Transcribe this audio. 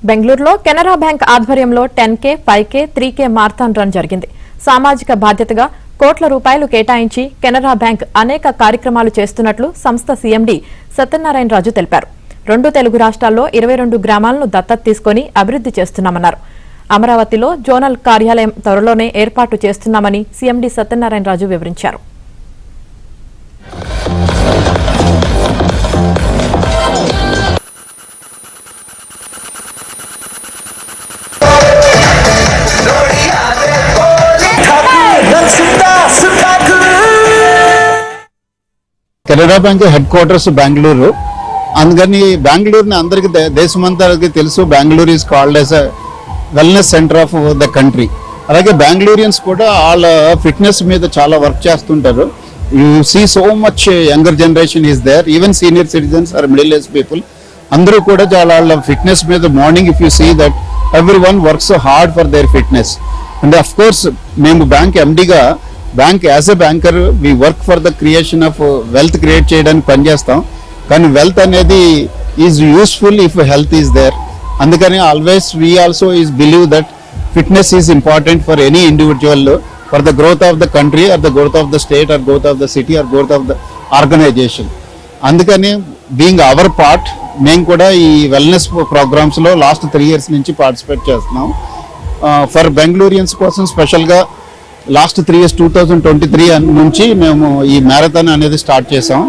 బెంగళూరులో కెనరా బ్యాంక్ ఆధ్వర్యంలో 10K, 5K, 3K marathon run జరిగింది. సామాజిక బాధ్యతగా కోట్ల రూపాయలు కేటాయించి కెనరా బ్యాంక్ అనేక కార్యక్రమాలు చేస్తున్నట్లు సంస్థ సీఎండీ సత్యనారాయణ రాజు తెలిపారు. 2 తెలుగు రాష్ట్రాల్లో 22 గ్రామాలను దత్తత తీసుకుని అభివృద్ధి చేస్తున్నామన్నారు. అమరావతిలో జోనల్ కార్యాలయం త్వరలోనే ఏర్పాటు చేస్తున్నామని సీఎండీ సత్యనారాయణ రాజు వివరించారు. Canara bank headquarters Bengaluru. అందుకని బెంగళూరుని అందరికి దేశమంతరికి తెలుసు. Bengaluru is called as a wellness centre of the country. అలాగే బెంగళూరియన్స్ కూడా వాళ్ళ ఫిట్నెస్ మీద చాలా వర్క్ చేస్తుంటారు. You see so much younger generation is there, even senior citizens or middle age people అందరూ కూడా చాలా వాళ్ళ ఫిట్నెస్ మీద morning if you see that every one works hard for their fitness. And of course మేము bank ఎండీగా bank as a banker we work for the creation of wealth create చేయడానికి పనిచేస్తాం. కానీ వెల్త్ అనేది is useful if health is there. అందుకని always we also is believe that fitness is important for any individual for the growth of the country or the growth of the state or growth of the city or growth of the organisation. అందుకని being our part మేము కూడా ఈ wellness ప్రోగ్రామ్స్లో last 3 years నుంచి participate చేస్తున్నాం. For బెంగళూరియన్స్ కోసం స్పెషల్గా last 3 years 2023 నుంచి మేము ఈ మ్యారథాన్ అనేది స్టార్ట్ చేసాం.